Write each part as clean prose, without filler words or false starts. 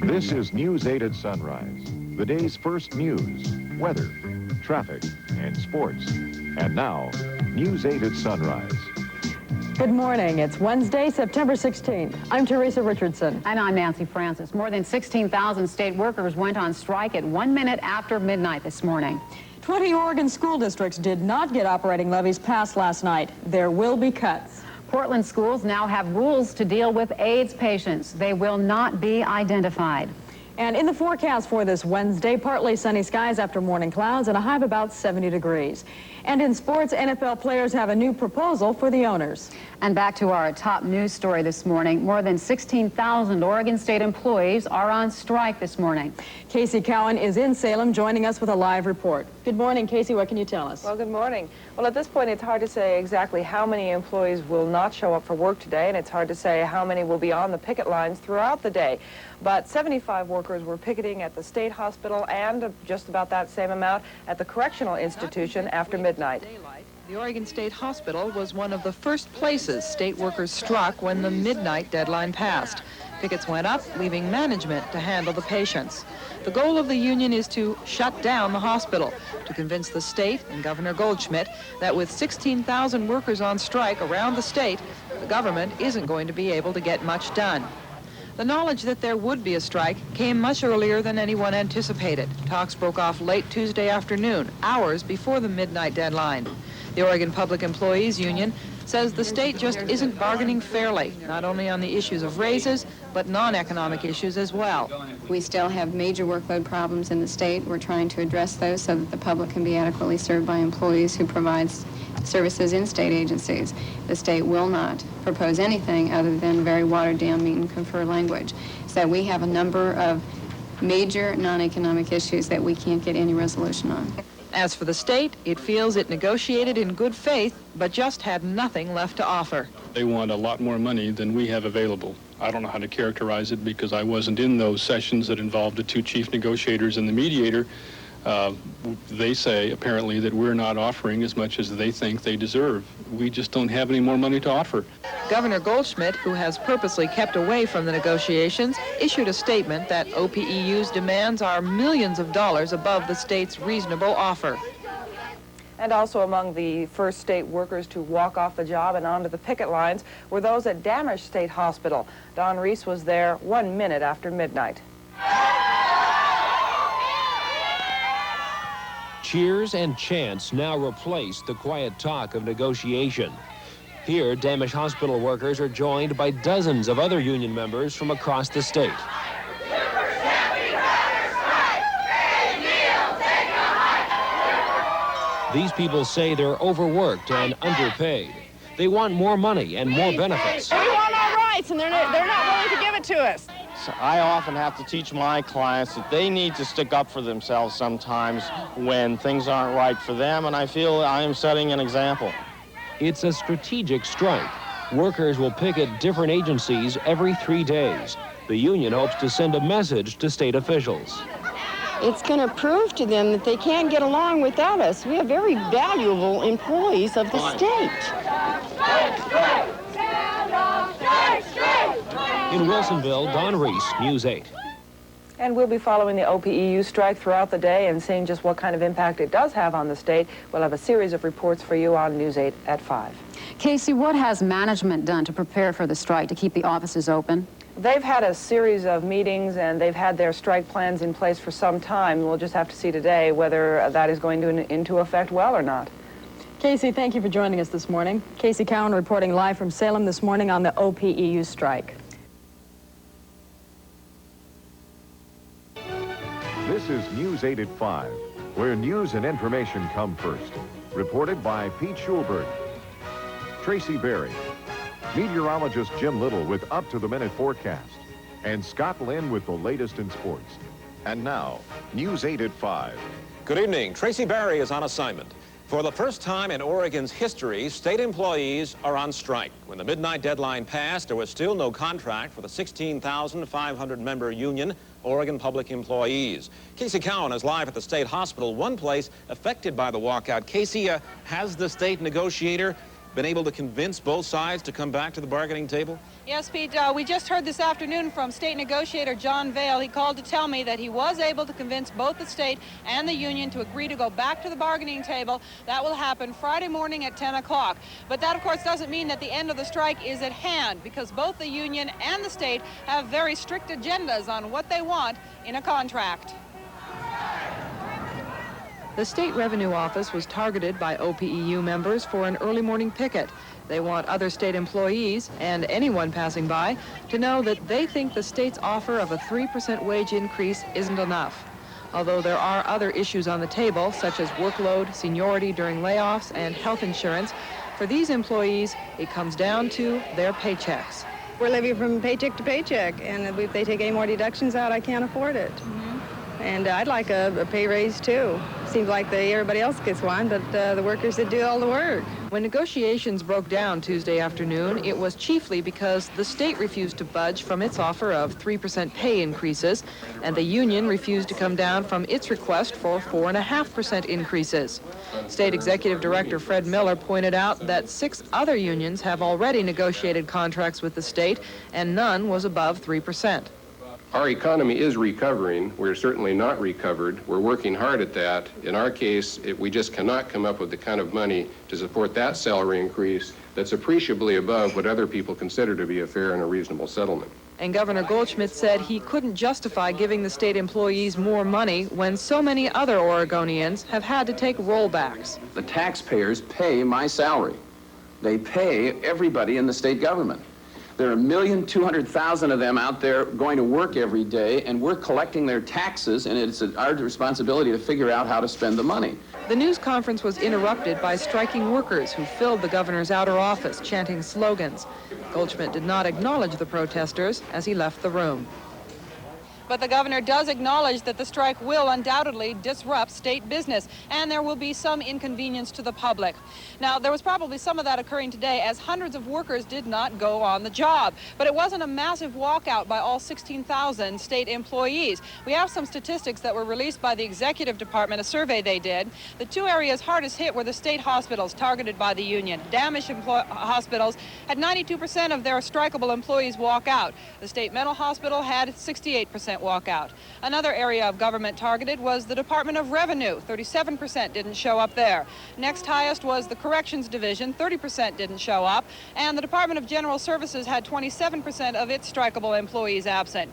This is News 8 at sunrise, the day's first news, weather, traffic, and sports. And now, News 8 at sunrise. Good morning. It's Wednesday, September 16th. I'm Teresa Richardson. And I'm Nancy Francis. More than 16,000 state workers went on strike at 1 minute after midnight this morning. 20 Oregon school districts did not get operating levies passed last night. There will be cuts. Portland schools now have rules to deal with AIDS patients. They will not be identified. And in the forecast for this Wednesday, partly sunny skies after morning clouds and a high of about 70 degrees. And in sports, NFL players have a new proposal for the owners. And back to our top news story this morning. More than 16,000 Oregon State employees are on strike this morning. Casey Cowan is in Salem joining us with a live report. Good morning, Casey. What can you tell us? Well, good morning. Well, at this point, it's hard to say exactly how many employees will not show up for work today, and it's hard to say how many will be on the picket lines throughout the day. But 75 workers were picketing at the state hospital and just about that same amount at the correctional institution after midnight. The Oregon State Hospital was one of the first places state workers struck when the midnight deadline passed. Pickets went up, leaving management to handle the patients. The goal of the union is to shut down the hospital, to convince the state and Governor Goldschmidt that with 16,000 workers on strike around the state, the government isn't going to be able to get much done. The knowledge that there would be a strike came much earlier than anyone anticipated. Talks broke off late Tuesday afternoon, hours before the midnight deadline. The Oregon Public Employees Union says the state just isn't bargaining fairly, not only on the issues of raises, but non-economic issues as well. We still have major workload problems in the state. We're trying to address those so that the public can be adequately served by employees who provide services in state agencies. The state will not propose anything other than very watered-down meet and confer language. So we have a number of major non-economic issues that we can't get any resolution on. As for the state, it feels it negotiated in good faith, but just had nothing left to offer. They want a lot more money than we have available. I don't know how to characterize it because I wasn't in those sessions that involved the two chief negotiators and the mediator. They say, apparently, that we're not offering as much as they think they deserve. We just don't have any more money to offer. Governor Goldschmidt, who has purposely kept away from the negotiations, issued a statement that OPEU's demands are millions of dollars above the state's reasonable offer. And also among the first state workers to walk off the job and onto the picket lines were those at Dammisch State Hospital. Don Reese was there 1 minute after midnight. Cheers and chants now replace the quiet talk of negotiation. Here, Dammisch Hospital workers are joined by dozens of other union members from across the state. These people say they're overworked and underpaid. They want more money and more benefits. We want our rights, and they're not willing to give it to us. I often have to teach my clients that they need to stick up for themselves sometimes when things aren't right for them, and I feel I am setting an example. It's a strategic strike. Workers will picket different agencies every 3 days. The union hopes to send a message to state officials. It's going to prove to them that they can't get along without us. We have very valuable employees of the state. In Wilsonville, Don Reese, News 8. And we'll be following the OPEU strike throughout the day and seeing just what kind of impact it does have on the state. We'll have a series of reports for you on News 8 at 5. Casey, what has management done to prepare for the strike to keep the offices open? They've had a series of meetings and they've had their strike plans in place for some time. We'll just have to see today whether that is going into effect well or not. Casey, thank you for joining us this morning. Casey Cowan reporting live from Salem this morning on the OPEU strike. This is News 8 at 5, where news and information come first. Reported by Pete Schulberg, Tracy Berry, meteorologist Jim Little with up-to-the-minute forecast, and Scott Lynn with the latest in sports. And now, News 8 at 5. Good evening. Tracy Berry is on assignment. For the first time in Oregon's history, state employees are on strike. When the midnight deadline passed, there was still no contract for the 16,500-member union, Oregon Public Employees. Casey Cowan is live at the state hospital, one place affected by the walkout. Casey, has the state negotiator been able to convince both sides to come back to the bargaining table? Yes, Pete, we just heard this afternoon from state negotiator John Vail. He called to tell me that he was able to convince both the state and the union to agree to go back to the bargaining table. That will happen Friday morning at 10 o'clock. But that, of course, doesn't mean that the end of the strike is at hand, because both the union and the state have very strict agendas on what they want in a contract. The State Revenue Office was targeted by OPEU members for an early morning picket. They want other state employees and anyone passing by to know that they think the state's offer of a 3% wage increase isn't enough. Although there are other issues on the table, such as workload, seniority during layoffs, and health insurance, for these employees, it comes down to their paychecks. We're living from paycheck to paycheck, and if they take any more deductions out, I can't afford it. And I'd like a pay raise, too. Seems like everybody else gets one, but the workers that do all the work. When negotiations broke down Tuesday afternoon, it was chiefly because the state refused to budge from its offer of 3% pay increases, and the union refused to come down from its request for 4.5% increases. State Executive Director Fred Miller pointed out that 6 other unions have already negotiated contracts with the state, and none was above 3%. Our economy is recovering. We're certainly not recovered. We're working hard at that. In our case, we just cannot come up with the kind of money to support that salary increase that's appreciably above what other people consider to be a fair and a reasonable settlement. And Governor Goldschmidt said he couldn't justify giving the state employees more money when so many other Oregonians have had to take rollbacks. The taxpayers pay my salary. They pay everybody in the state government. There are 1,200,000 of them out there going to work every day, and we're collecting their taxes, and it's our responsibility to figure out how to spend the money. The news conference was interrupted by striking workers who filled the governor's outer office, chanting slogans. Goldschmidt did not acknowledge the protesters as he left the room. But the governor does acknowledge that the strike will undoubtedly disrupt state business, and there will be some inconvenience to the public. Now, there was probably some of that occurring today as hundreds of workers did not go on the job. But it wasn't a massive walkout by all 16,000 state employees. We have some statistics that were released by the executive department, a survey they did. The 2 areas hardest hit were the state hospitals targeted by the union. Damaged hospitals had 92% of their strikeable employees walk out. The state mental hospital had 68% walk out. Another area of government targeted was the Department of Revenue. 37% didn't show up there. Next highest was the Corrections Division. 30% didn't show up. And the Department of General Services had 27% of its strikeable employees absent.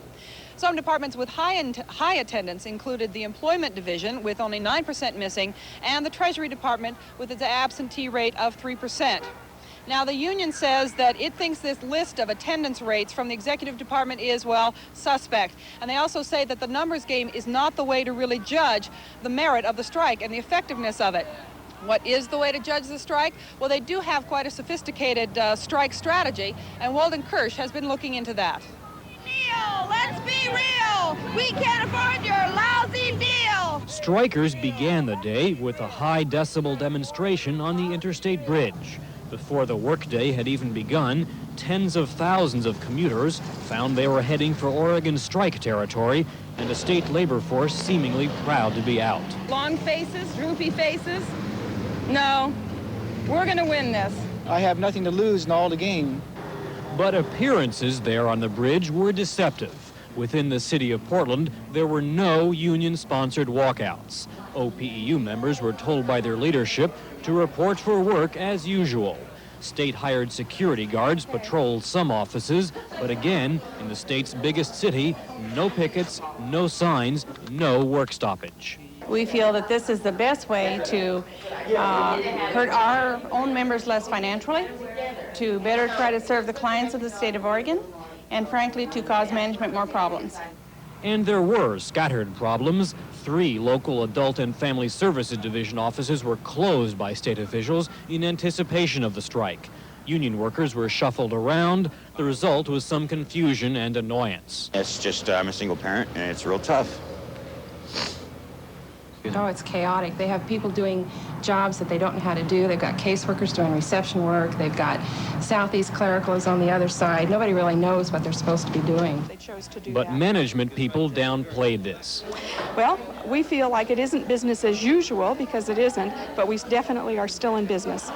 Some departments with high attendance included the Employment Division, with only 9% missing, and the Treasury Department with its absentee rate of 3%. Now, the union says that it thinks this list of attendance rates from the executive department is, well, suspect. And they also say that the numbers game is not the way to really judge the merit of the strike and the effectiveness of it. What is the way to judge the strike? Well, they do have quite a sophisticated strike strategy, and Walden Kirsch has been looking into that. Deal! Let's be real! We can't afford your lousy deal! Strikers began the day with a high decibel demonstration on the interstate bridge. Before the workday had even begun, tens of thousands of commuters found they were heading for Oregon strike territory, and a state labor force seemingly proud to be out. Long faces, droopy faces. No, we're going to win this. I have nothing to lose and all to gain. But appearances there on the bridge were deceptive. Within the city of Portland, there were no union-sponsored walkouts. OPEU members were told by their leadership to report for work as usual. State-hired security guards patrolled some offices, but again, in the state's biggest city, no pickets, no signs, no work stoppage. We feel that this is the best way to hurt our own members less financially, to better try to serve the clients of the state of Oregon, and frankly, to cause management more problems. And there were scattered problems. 3 local Adult and Family Services Division offices were closed by state officials in anticipation of the strike. Union workers were shuffled around. The result was some confusion and annoyance. It's just, I'm a single parent, and it's real tough. Oh, it's chaotic. They have people doing jobs that they don't know how to do. They've got caseworkers doing reception work. They've got Southeast clericals on the other side. Nobody really knows what they're supposed to be doing. They chose to do But that. management people downplayed this. Well, we feel like it isn't business as usual, because it isn't, but we definitely are still in business.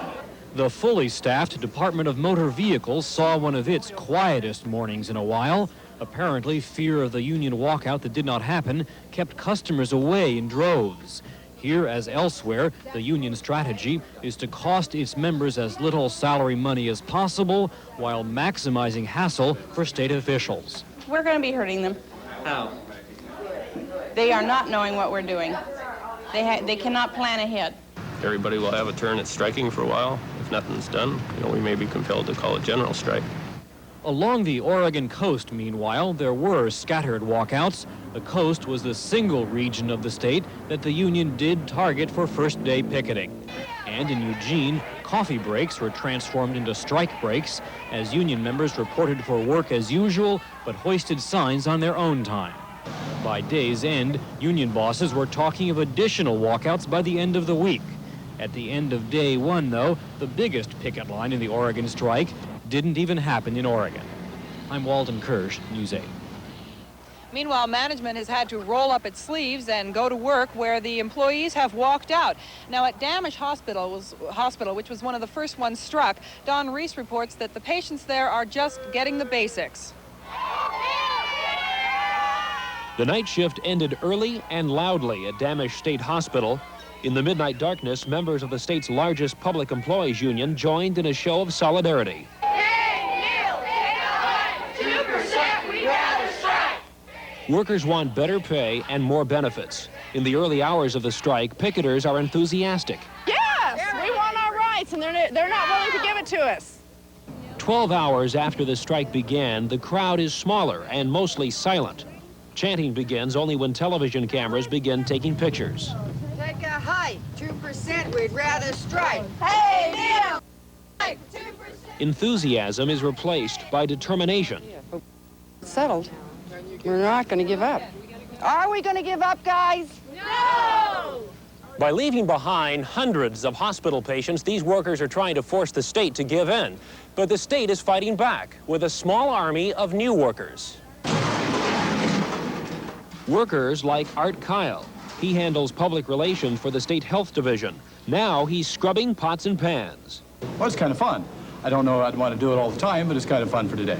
The fully staffed Department of Motor Vehicles saw one of its quietest mornings in a while. Apparently, fear of the union walkout that did not happen kept customers away in droves. Here, as elsewhere, the union strategy is to cost its members as little salary money as possible while maximizing hassle for state officials. We're going to be hurting them. How? They are not knowing what we're doing. They cannot plan ahead. Everybody will have a turn at striking for a while. If nothing's done, we may be compelled to call a general strike. Along the Oregon coast, meanwhile, there were scattered walkouts. The coast was the single region of the state that the union did target for first-day picketing. And in Eugene, coffee breaks were transformed into strike breaks as union members reported for work as usual, but hoisted signs on their own time. By day's end, union bosses were talking of additional walkouts by the end of the week. At the end of day one, though, the biggest picket line in the Oregon strike didn't even happen in Oregon. I'm Walden Kirsch, News 8. Meanwhile, management has had to roll up its sleeves and go to work where the employees have walked out. Now, at Damish Hospital, which was one of the first ones struck, Don Reese reports that the patients there are just getting the basics. The night shift ended early and loudly at Damish State Hospital. In the midnight darkness, members of the state's largest public employees union joined in a show of solidarity. Workers want better pay and more benefits. In the early hours of the strike, picketers are enthusiastic. Yes, we want our rights, and they're not willing to give it to us. 12 hours after the strike began, the crowd is smaller and mostly silent. Chanting begins only when television cameras begin taking pictures. Take a hike, 2%, we'd rather strike. Hey, Neil! 2%. Enthusiasm is replaced by determination. Settled. We're not going to give up. Are we going to give up, guys? No! By leaving behind hundreds of hospital patients, these workers are trying to force the state to give in. But the state is fighting back with a small army of new workers. Workers like Art Kyle. He handles public relations for the state health division. Now he's scrubbing pots and pans. Well, it's kind of fun. I don't know I'd want to do it all the time, but it's kind of fun for today.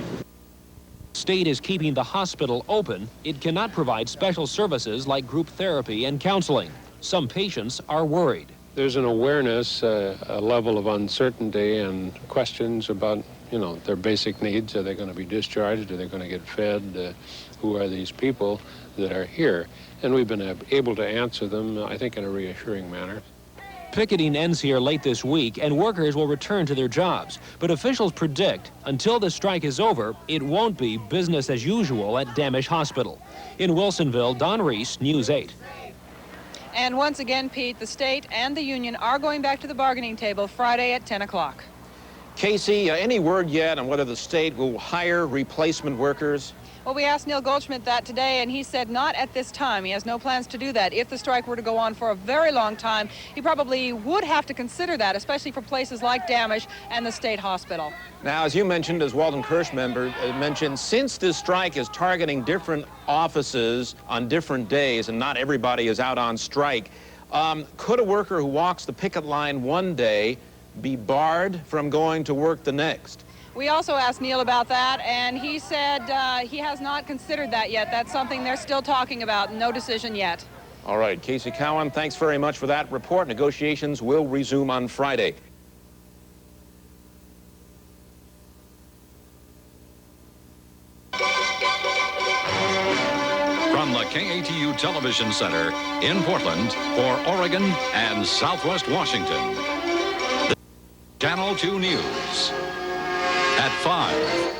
State is keeping the hospital open. It cannot provide special services like group therapy and counseling. Some patients are worried. There's an awareness, a level of uncertainty and questions about, their basic needs. Are they going to be discharged? Are they going to get fed? Who are these people that are here? And we've been able to answer them, I think, in a reassuring manner. Picketing ends here late this week, and workers will return to their jobs. But officials predict until the strike is over, it won't be business as usual at Damish Hospital. In Wilsonville, Don Reese, News 8. And once again, Pete, the state and the union are going back to the bargaining table Friday at 10 o'clock. Casey, any word yet on whether the state will hire replacement workers? Well, we asked Neil Goldschmidt that today, and he said not at this time. He has no plans to do that. If the strike were to go on for a very long time, he probably would have to consider that, especially for places like Damish and the state hospital. Now, as you mentioned, as Walden Kirsch mentioned, since this strike is targeting different offices on different days and not everybody is out on strike, could a worker who walks the picket line one day be barred from going to work the next? We also asked Neil about that, and he said he has not considered that yet. That's something they're still talking about. No decision yet. All right, Casey Cowan, thanks very much for that report. Negotiations will resume on Friday. From the KATU Television Center in Portland for Oregon and Southwest Washington, Channel 2 News. At 5.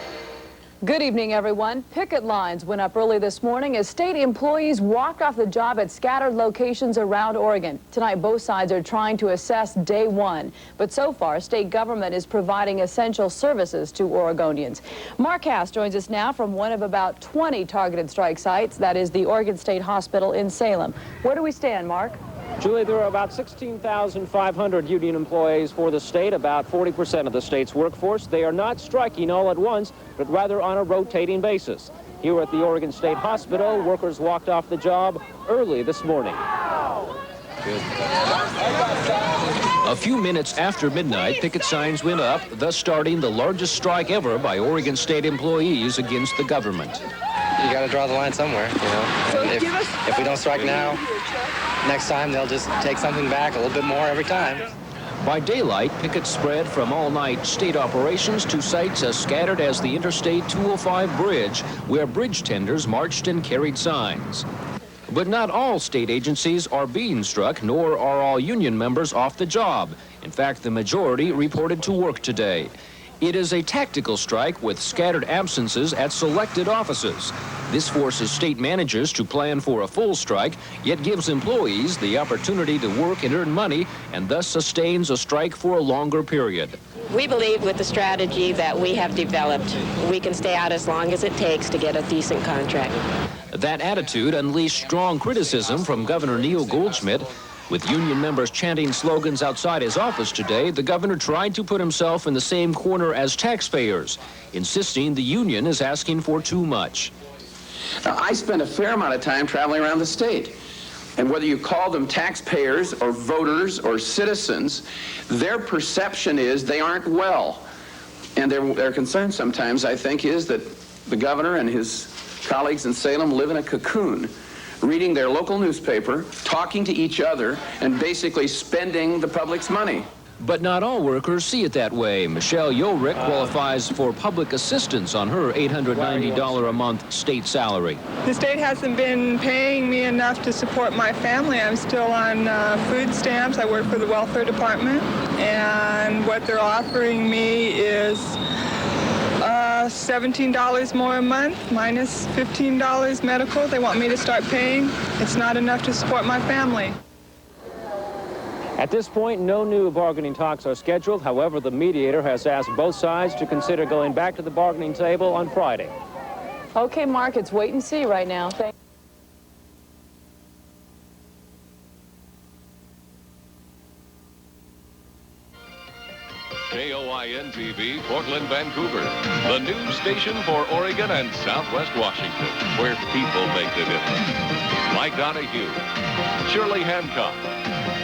Good evening, everyone. Picket lines went up early this morning as state employees walked off the job at scattered locations around Oregon. Tonight, both sides are trying to assess day one. But so far, state government is providing essential services to Oregonians. Mark Hass joins us now from one of about 20 targeted strike sites. That is the Oregon State Hospital in Salem. Where do we stand, Mark? Julie, there are about 16,500 union employees for the state, about 40% of the state's workforce. They are not striking all at once, but rather on a rotating basis. Here at the Oregon State Hospital, workers walked off the job early this morning. A few minutes after midnight, picket signs went up, thus starting the largest strike ever by Oregon State employees against the government. You got to draw the line somewhere, you know. And if we don't strike now, next time they'll just take something back a little bit more every time. By daylight, pickets spread from all-night state operations to sites as scattered as the Interstate 205 bridge, where bridge tenders marched and carried signs. But not all state agencies are being struck, nor are all union members off the job. In fact, the majority reported to work today. It is a tactical strike with scattered absences at selected offices. This forces state managers to plan for a full strike, yet gives employees the opportunity to work and earn money, and thus sustains a strike for a longer period. We believe with the strategy that we have developed, we can stay out as long as it takes to get a decent contract. That attitude unleashed strong criticism from Governor Neil Goldschmidt. With union members chanting slogans outside his office today, the governor tried to put himself in the same corner as taxpayers, insisting the union is asking for too much. Now, I spend a fair amount of time traveling around the state. And whether you call them taxpayers or voters or citizens, their perception is they aren't well. And their concern sometimes, I think, is that the governor and his colleagues in Salem live in a cocoon, reading their local newspaper, talking to each other, and basically spending the public's money. But not all workers see it that way. Michelle Yolrick qualifies for public assistance on her $890 a month state salary. The state hasn't been paying me enough to support my family. I'm still on food stamps. I work for the welfare department, and what they're offering me is $17 more a month, minus $15 medical. They want me to start paying. It's not enough to support my family. At this point, no new bargaining talks are scheduled. However, the mediator has asked both sides to consider going back to the bargaining table on Friday. Okay, Mark, it's wait and see right now. Thank KOIN-TV, Portland, Vancouver, the news station for Oregon and Southwest Washington, where people make the difference. Mike Donahue, Shirley Hancock,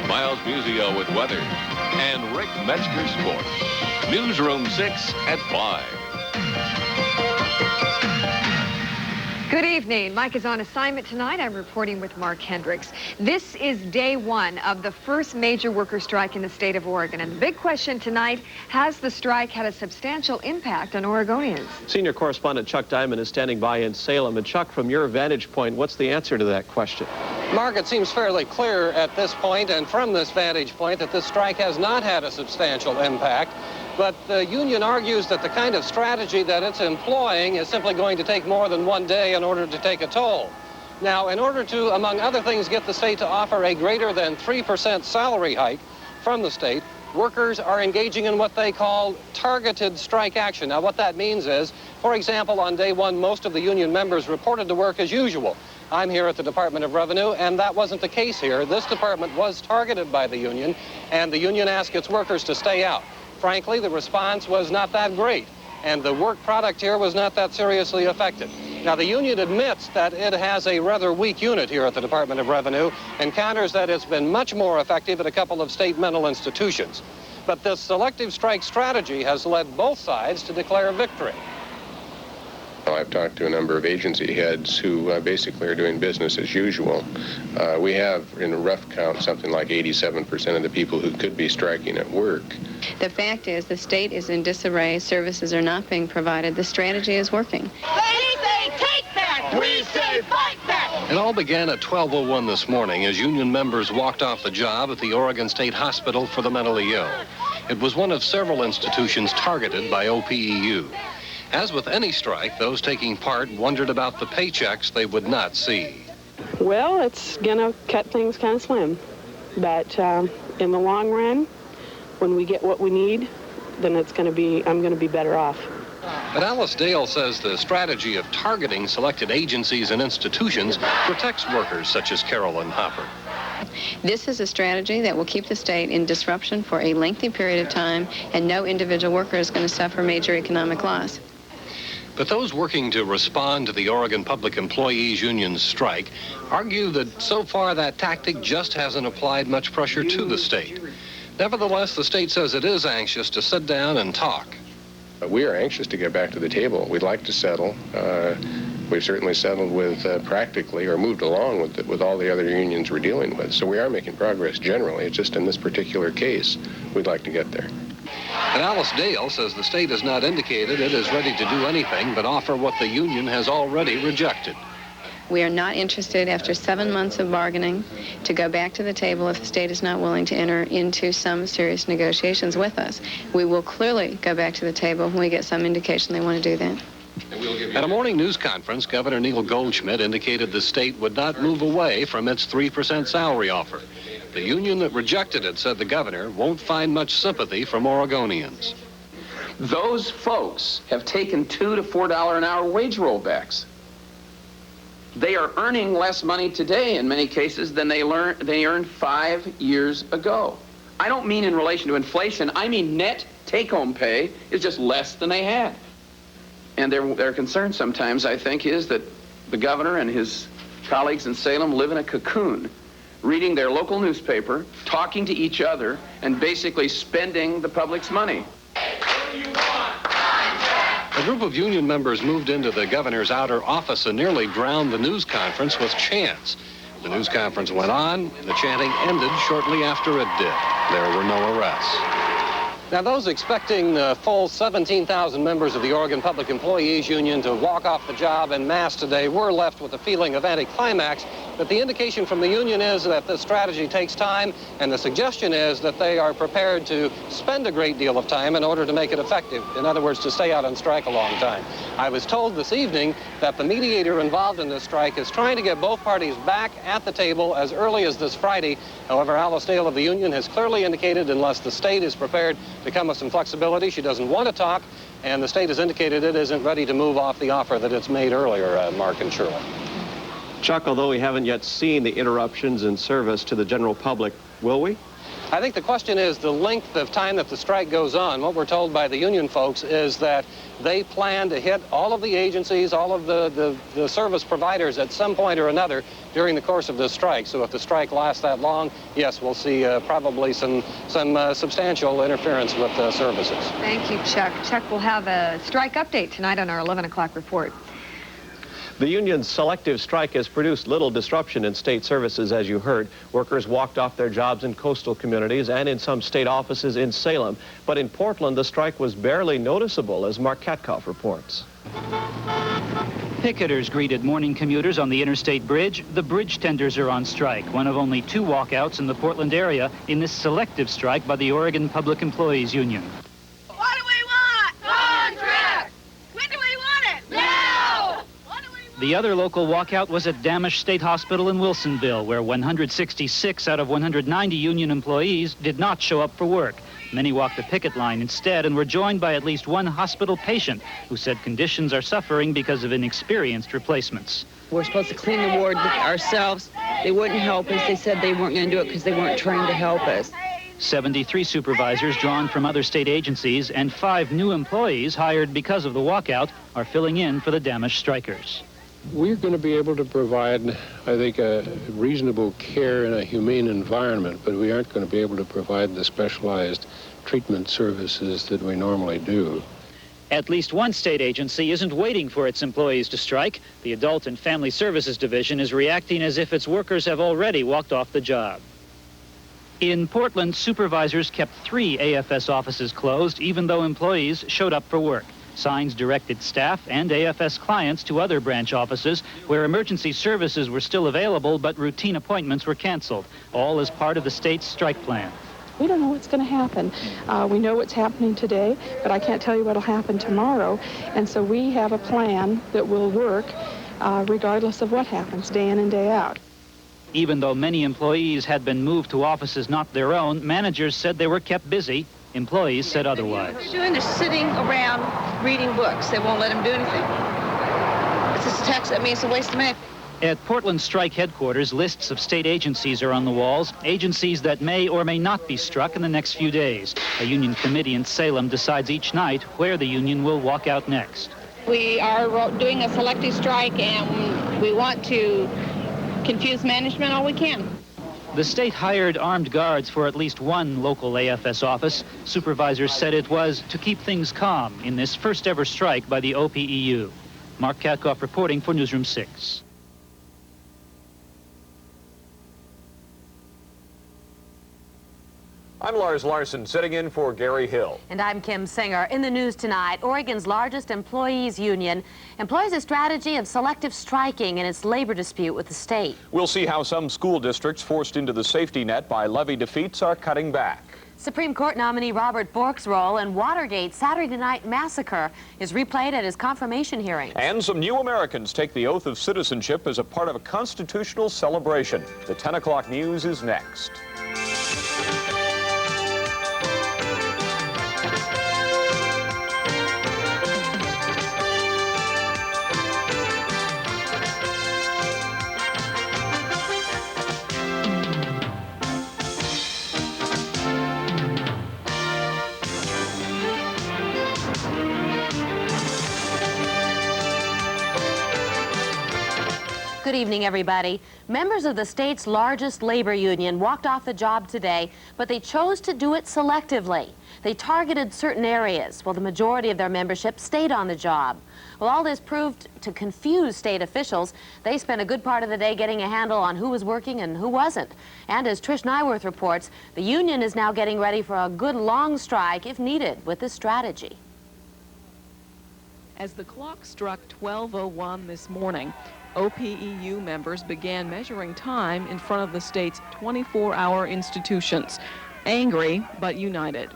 Miles Musio with weather, and Rick Metzger sports. Newsroom 6 at 5. Good evening. Mike is on assignment tonight. I'm reporting with Mark Hendricks. This is day one of the first major worker strike in the state of Oregon. And the big question tonight, has the strike had a substantial impact on Oregonians? Senior correspondent Chuck Diamond is standing by in Salem. And Chuck, from your vantage point, what's the answer to that question? Mark, it seems fairly clear at this point and from this vantage point that this strike has not had a substantial impact. But the union argues that the kind of strategy that it's employing is simply going to take more than one day in order to take a toll. Now, in order to, among other things, get the state to offer a greater than 3% salary hike from the state, workers are engaging in what they call targeted strike action. Now, what that means is, for example, on day one, most of the union members reported to work as usual. I'm here at the Department of Revenue, and that wasn't the case here. This department was targeted by the union, and the union asked its workers to stay out. Frankly, the response was not that great, and the work product here was not that seriously affected. Now, the union admits that it has a rather weak unit here at the Department of Revenue and counters that it's been much more effective at a couple of state mental institutions. But this selective strike strategy has led both sides to declare victory. I've talked to a number of agency heads who basically are doing business as usual. We have, in a rough count, something like 87% of the people who could be striking at work. The fact is the state is in disarray. Services are not being provided. The strategy is working. They say take back, we say fight back. It all began at 12:01 this morning as union members walked off the job at the Oregon State Hospital for the Mentally Ill. It was one of several institutions targeted by OPEU. As with any strike, those taking part wondered about the paychecks they would not see. Well, it's going to cut things kind of slim. But in the long run, when we get what we need, then I'm going to be better off. But Alice Dale says the strategy of targeting selected agencies and institutions protects workers such as Carolyn Hopper. This is a strategy that will keep the state in disruption for a lengthy period of time, and no individual worker is going to suffer major economic loss. But those working to respond to the Oregon Public Employees Union's strike argue that so far that tactic just hasn't applied much pressure to the state. Nevertheless, the state says it is anxious to sit down and talk. We are anxious to get back to the table. We'd like to settle. We've certainly settled with practically, or moved along with all the other unions we're dealing with. So we are making progress generally. It's just in this particular case, we'd like to get there. And Alice Dale says the state has not indicated it is ready to do anything but offer what the union has already rejected. We are not interested, after 7 months of bargaining, to go back to the table if the state is not willing to enter into some serious negotiations with us. We will clearly go back to the table when we get some indication they want to do that. At a morning news conference, Governor Neil Goldschmidt indicated the state would not move away from its 3% salary offer. The union that rejected it said the governor won't find much sympathy from Oregonians. Those folks have taken $2 to $4 an hour wage rollbacks. They are earning less money today in many cases than they earned 5 years ago. I don't mean in relation to inflation. I mean net take-home pay is just less than they had. And their concern sometimes, I think, is that the governor and his colleagues in Salem live in a cocoon, reading their local newspaper, talking to each other, and basically spending the public's money. A group of union members moved into the governor's outer office and nearly drowned the news conference with chants. The news conference went on. The chanting ended shortly after it did. There were no arrests. Now, those expecting the full 17,000 members of the Oregon Public Employees Union to walk off the job en masse today were left with a feeling of anticlimax. But the indication from the union is that this strategy takes time, and the suggestion is that they are prepared to spend a great deal of time in order to make it effective. In other words, to stay out on strike a long time. I was told this evening that the mediator involved in this strike is trying to get both parties back at the table as early as this Friday. However, Alice Dale of the union has clearly indicated unless the state is prepared to come with some flexibility, she doesn't want to talk, and the state has indicated it isn't ready to move off the offer that it's made earlier, Mark and Shirley. Chuck, although we haven't yet seen the interruptions in service to the general public, will we? I think the question is the length of time that the strike goes on. What we're told by the union folks is that they plan to hit all of the agencies, all of the service providers at some point or another during the course of this strike. So if the strike lasts that long, yes, we'll see probably some substantial interference with services. Thank you, Chuck. Chuck will have a strike update tonight on our 11 o'clock report. The union's selective strike has produced little disruption in state services, as you heard. Workers walked off their jobs in coastal communities and in some state offices in Salem. But in Portland, the strike was barely noticeable, as Mark Katkoff reports. Picketers greeted morning commuters on the interstate bridge. The bridge tenders are on strike, one of only 2 walkouts in the Portland area in this selective strike by the Oregon Public Employees Union. What do we want? Contract! When do we want it? Now! The other local walkout was at Damish State Hospital in Wilsonville, where 166 out of 190 union employees did not show up for work. Many walked the picket line instead and were joined by at least one hospital patient who said conditions are suffering because of inexperienced replacements. We're supposed to clean the ward ourselves. They wouldn't help us. They said they weren't going to do it because they weren't trained to help us. 73 supervisors drawn from other state agencies and 5 new employees hired because of the walkout are filling in for the Damish strikers. We're going to be able to provide, I think, a reasonable care in a humane environment, but we aren't going to be able to provide the specialized treatment services that we normally do. At least one state agency isn't waiting for its employees to strike. The Adult and Family Services Division is reacting as if its workers have already walked off the job. In Portland, supervisors kept 3 AFS offices closed, even though employees showed up for work. Signs directed staff and AFS clients to other branch offices where emergency services were still available, but routine appointments were canceled, all as part of the state's strike plan. We don't know what's going to happen. We know what's happening today, but I can't tell you what'll happen tomorrow. And so we have a plan that will work regardless of what happens, day in and day out. Even though many employees had been moved to offices not their own, managers said they were kept busy. Employees said otherwise. What they're doing, they're sitting around reading books. They won't let them do anything. It's a tax. I mean, it's a waste of money. At Portland Strike headquarters, lists of state agencies are on the walls, agencies that may or may not be struck in the next few days. A union committee in Salem decides each night where the union will walk out next. We are doing a selective strike, and we want to confuse management all we can. The state hired armed guards for at least one local AFS office. Supervisors said it was to keep things calm in this first ever strike by the OPEU. Mark Katkoff reporting for Newsroom 6. I'm Lars Larson, sitting in for Gary Hill. And I'm Kim Singer. In the news tonight, Oregon's largest employees union employs a strategy of selective striking in its labor dispute with the state. We'll see how some school districts forced into the safety net by levy defeats are cutting back. Supreme Court nominee Robert Bork's role in Watergate's Saturday Night Massacre is replayed at his confirmation hearing. And some new Americans take the oath of citizenship as a part of a constitutional celebration. The 10 o'clock news is next. Good evening, everybody. Members of the state's largest labor union walked off the job today, but they chose to do it selectively. They targeted certain areas, while the majority of their membership stayed on the job. Well, all this proved to confuse state officials. They spent a good part of the day getting a handle on who was working and who wasn't. And as Trish Nyworth reports, the union is now getting ready for a good long strike, if needed, with this strategy. As the clock struck 12:01 this morning, OPEU members began measuring time in front of the state's 24-hour institutions, angry but united.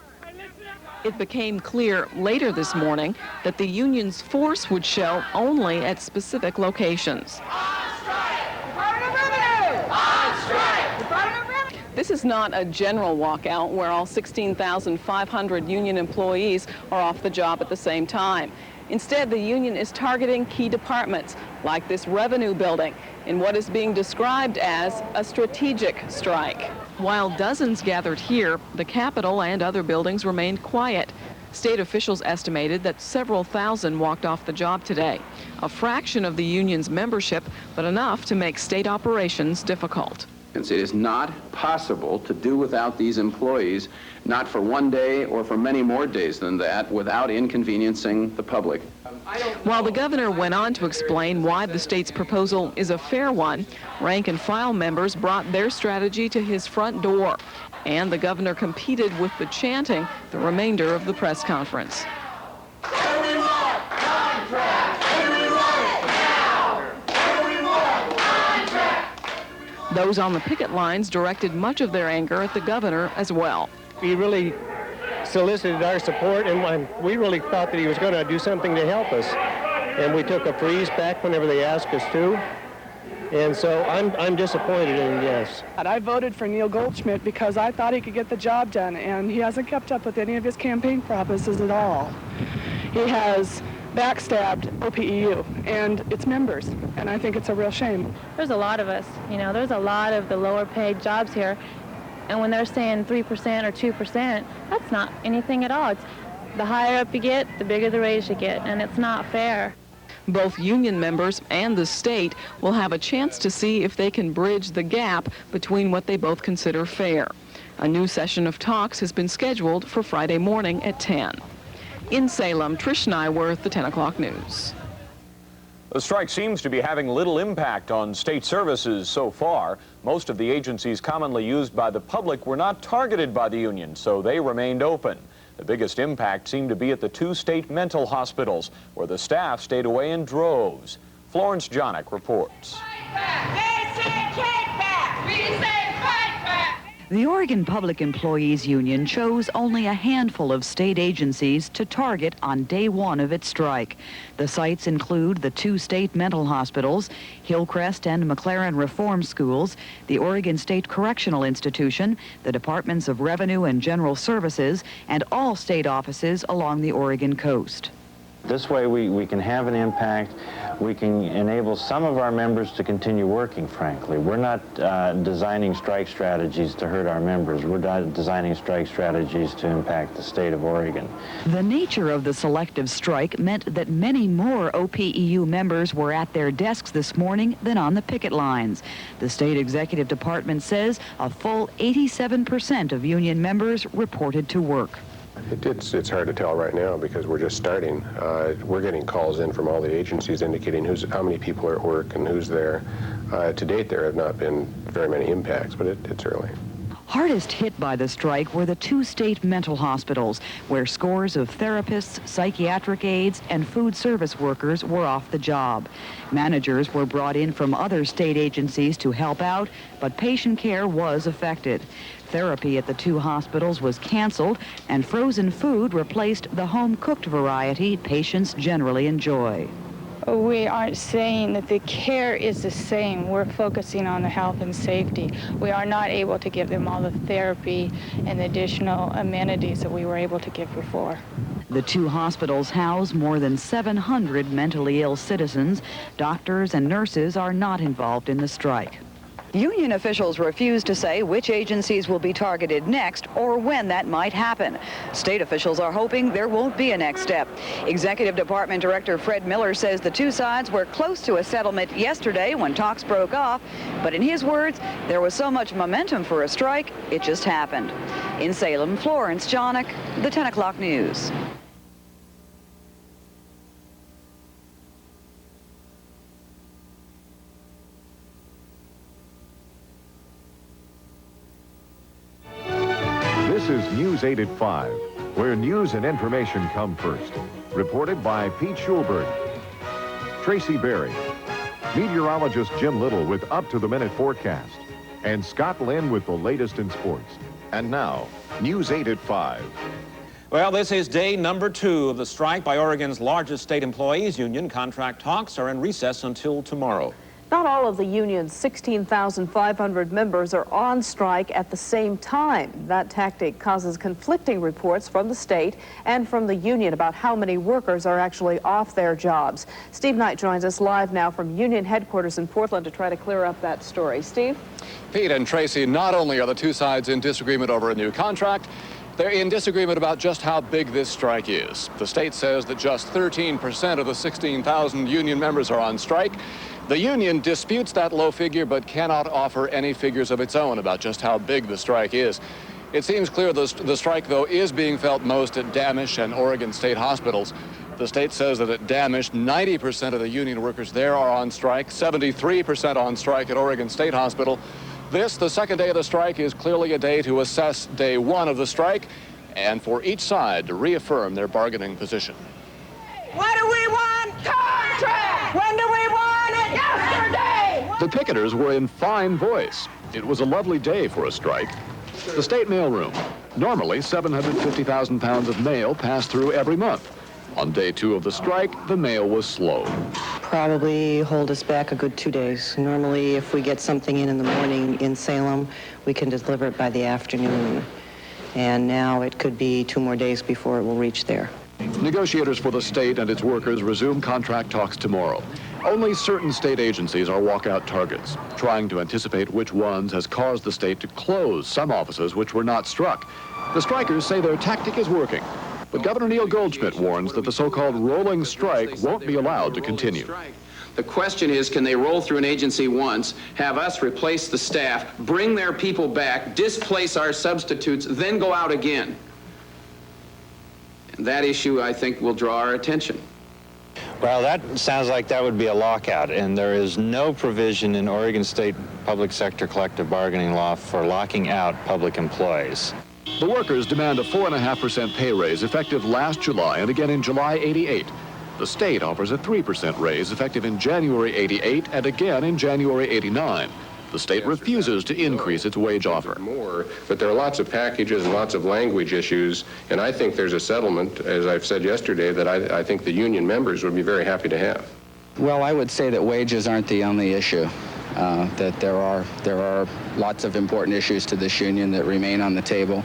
It became clear later this morning that the union's force would show only at specific locations. This is not a general walkout where all 16,500 union employees are off the job at the same time. Instead, the union is targeting key departments, like this revenue building, in what is being described as a strategic strike. While dozens gathered here, the Capitol and other buildings remained quiet. State officials estimated that several thousand walked off the job today, a fraction of the union's membership, but enough to make state operations difficult. It is not possible to do without these employees, not for one day or for many more days than that, without inconveniencing the public. While the governor went on to explain why the state's proposal is a fair one, rank and file members brought their strategy to his front door, and the governor competed with the chanting the remainder of the press conference. Those on the picket lines directed much of their anger at the governor as well. He really solicited our support, and we really thought that he was going to do something to help us. And we took a freeze back whenever they asked us to. And so I'm disappointed in yes. I voted for Neil Goldschmidt because I thought he could get the job done, and he hasn't kept up with any of his campaign promises at all. He has backstabbed OPEU and its members, and I think it's a real shame. There's a lot of us, there's a lot of the lower paid jobs here, and when they're saying 3% or 2%, that's not anything at all. It's the higher up you get, the bigger the raise you get, and it's not fair. Both union members and the state will have a chance to see if they can bridge the gap between what they both consider fair. A new session of talks has been scheduled for Friday morning at 10. In Salem, Trish Nyworth, the 10 o'clock news. The strike seems to be having little impact on state services so far. Most of the agencies commonly used by the public were not targeted by the union, so they remained open. The biggest impact seemed to be at the two state mental hospitals, where the staff stayed away in droves. Florence Jonick reports. The Oregon Public Employees Union chose only a handful of state agencies to target on day one of its strike. The sites include the two state mental hospitals, Hillcrest and McLaren Reform Schools, the Oregon State Correctional Institution, the Departments of Revenue and General Services, and all state offices along the Oregon coast. This way we can have an impact. We can enable some of our members to continue working, frankly. We're not designing strike strategies to hurt our members. We're designing strike strategies to impact the state of Oregon. The nature of the selective strike meant that many more OPEU members were at their desks this morning than on the picket lines. The state executive department says a full 87% of union members reported to work. It's hard to tell right now because we're just starting. We're getting calls in from all the agencies indicating how many people are at work and who's there. To date, there have not been very many impacts, but it's early. Hardest hit by the strike were the 2 state mental hospitals, where scores of therapists, psychiatric aides, and food service workers were off the job. Managers were brought in from other state agencies to help out, but patient care was affected. Therapy at the 2 hospitals was canceled, and frozen food replaced the home-cooked variety patients generally enjoy. We aren't saying that the care is the same. We're focusing on the health and safety. We are not able to give them all the therapy and additional amenities that we were able to give before. The 2 hospitals house more than 700 mentally ill citizens. Doctors and nurses are not involved in the strike. Union officials refuse to say which agencies will be targeted next or when that might happen. State officials are hoping there won't be a next step. Executive Department Director Fred Miller says the 2 sides were close to a settlement yesterday when talks broke off, but in his words, there was so much momentum for a strike, it just happened. In Salem, Florence Jonick, the 10 o'clock news. This is News 8 at 5, where news and information come first. Reported by Pete Schulberg, Tracy Berry, meteorologist Jim Little with up-to-the-minute forecast, and Scott Lynn with the latest in sports. And now, News 8 at 5. Well, this is day number 2 of the strike by Oregon's largest state employees union. Contract talks are in recess until tomorrow. Not all of the union's 16,500 members are on strike at the same time. That tactic causes conflicting reports from the state and from the union about how many workers are actually off their jobs. Steve Knight joins us live now from union headquarters in Portland to try to clear up that story. Steve? Pete and Tracy, not only are the 2 sides in disagreement over a new contract, they're in disagreement about just how big this strike is. The state says that just 13% of the 16,000 union members are on strike. The union disputes that low figure but cannot offer any figures of its own about just how big the strike is. It seems clear the strike, though, is being felt most at Damisch and Oregon State hospitals. The state says that at Damisch, 90% of the union workers there are on strike, 73% on strike at Oregon State Hospital. This, the second day of the strike, is clearly a day to assess day 1 of the strike and for each side to reaffirm their bargaining position. What do we want? Contract! When do we want it? Yesterday! The picketers were in fine voice. It was a lovely day for a strike. The state mailroom. Normally, 750,000 pounds of mail pass through every month. On day 2 of the strike, the mail was slow. Probably hold us back a good 2 days. Normally, if we get something in the morning in Salem, we can deliver it by the afternoon. And now it could be 2 more days before it will reach there. Negotiators for the state and its workers resume contract talks tomorrow. Only certain state agencies are walkout targets. Trying to anticipate which ones has caused the state to close some offices which were not struck. The strikers say their tactic is working. But Governor Neil Goldschmidt warns that the so-called rolling strike won't be allowed to continue. The question is, can they roll through an agency once, have us replace the staff, bring their people back, displace our substitutes, then go out again? And that issue, I think, will draw our attention. Well, that sounds like that would be a lockout, and there is no provision in Oregon State public sector collective bargaining law for locking out public employees. The workers demand a 4.5% pay raise effective last July and again in July '88. The state offers a 3% raise effective in January '88 and again in January '89. The state refuses to increase its wage offer. But there are lots of packages and lots of language issues, and I think there's a settlement, as I've said yesterday, that I think the union members would be very happy to have. Well, I would say that wages aren't the only issue. That there are lots of important issues to this union that remain on the table,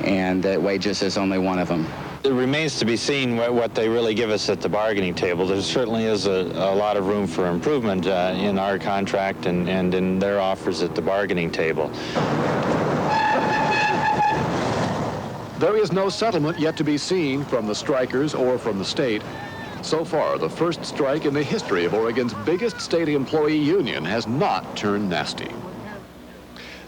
and that wages is only one of them. It remains to be seen what they really give us at the bargaining table. There certainly is a lot of room for improvement in our contract and in their offers at the bargaining table. There is no settlement yet to be seen from the strikers or from the state. So far, the first strike in the history of Oregon's biggest state employee union has not turned nasty.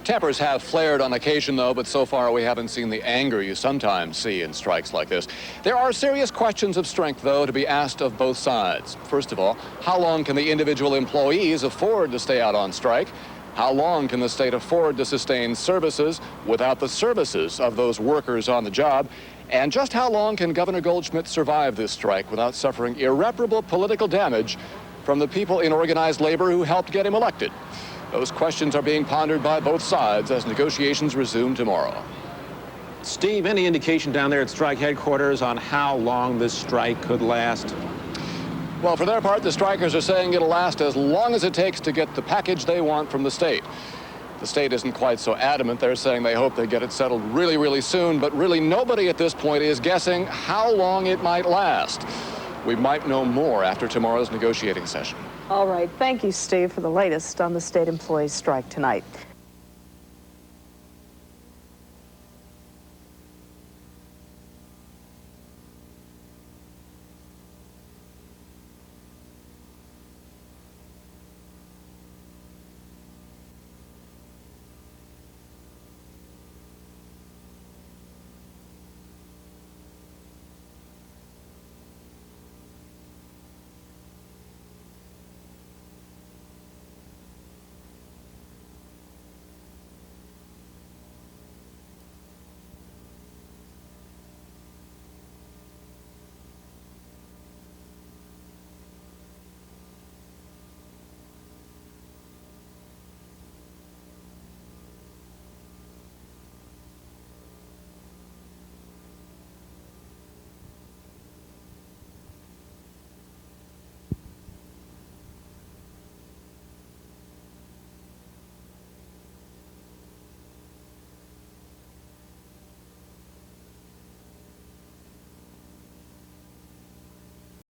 Tempers have flared on occasion, though, but so far we haven't seen the anger you sometimes see in strikes like this. There are serious questions of strength, though, to be asked of both sides. First of all, how long can the individual employees afford to stay out on strike? How long can the state afford to sustain services without the services of those workers on the job? And just how long can Governor Goldschmidt survive this strike without suffering irreparable political damage from the people in organized labor who helped get him elected? Those questions are being pondered by both sides as negotiations resume tomorrow. Steve, any indication down there at strike headquarters on how long this strike could last? Well, for their part, the strikers are saying it'll last as long as it takes to get the package they want from the state. The state isn't quite so adamant. They're saying they hope they get it settled really, really soon, but really nobody at this point is guessing how long it might last. We might know more after tomorrow's negotiating session. All right. Thank you, Steve, for the latest on the state employees strike tonight.